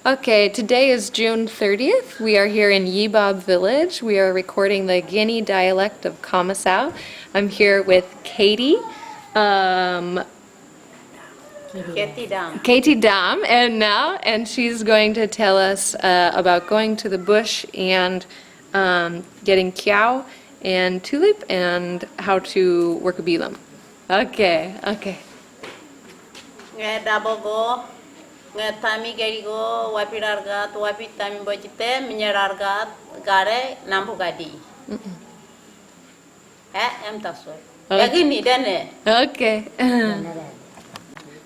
Okay, today is June 30th. We are here in Yibab Village. We are recording the Ghini dialect of Kamasau. I'm here with Katie, Keti Dam. Keti Dam, and she's going to tell us about going to the bush and getting kiao and tulip and how to work a bilum. Okay. Nge dabo go, nge tami geri go, wapi rargat, wapi tami bojite, minyarargat, gare, nampu gadi. Em taso. Ghini dene. Okay.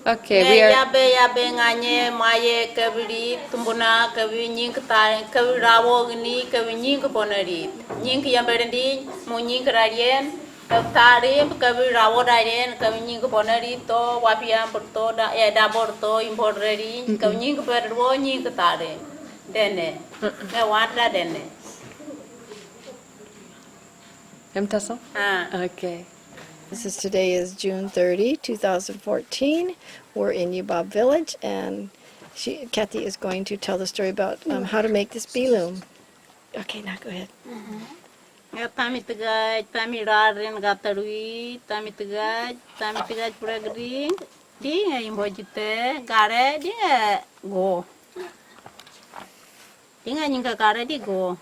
Okay, Nge we are. yabe nganye maye kabiri tumbuna kabi nyink ta kabi rawo gni kabi nyink ponari. Nyink yamberendi mu nyink rarien. Tari kabi rawo rarien kabi nyink ponari to wapiam porto da dabor to importeri kabi nyink perwo nyink tare. Dene. Nge watra dene. Emtaso? Ah. Okay. Today is June 30, 2014. We're in Yibab Village, and Keti is going to tell the story about how to make this bilum. Okay, now go ahead. Tami rarin gatarui, tami tegaj pura gering, di ngai imbojite, gare di go. Di ngai nyingka gare di go.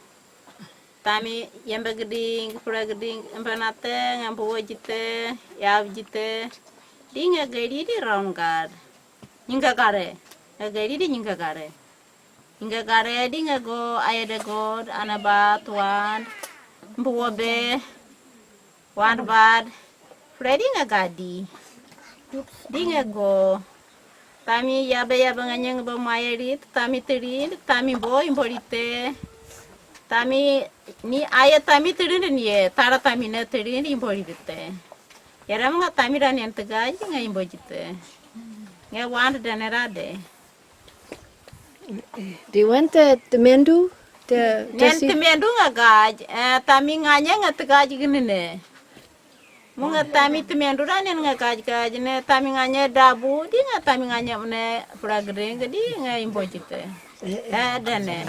Tami yembe gering, pura gering, empanate, ngampu jite, yav jite, di ngai gari di round gar. Nyingka gare, gari di nyingka gare. Nyingka gare di ngai go ayade god, anabat wan. Mbuobe, wan bad, Freddy nga gadi. Di nga go. Tami yabe nganyang ba mayerit, tami tirin, tami bo imborite. Tami ni aya tami tirin ni tara tami na tirin imborite. Yara mga tami ran yang tegaj nga imbojite. Nga wan danerade. Do you want the mendu? Nen temendu nga gaj, tami nganya nga tegaj ginene. Munga tami temendu ran nga gaj ne tami nganya dabu di nga tami nganya mne pragre di nga imbojite. Dane.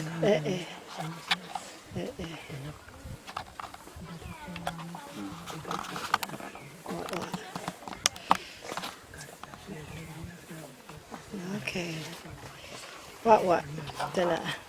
Okay. What? Dana.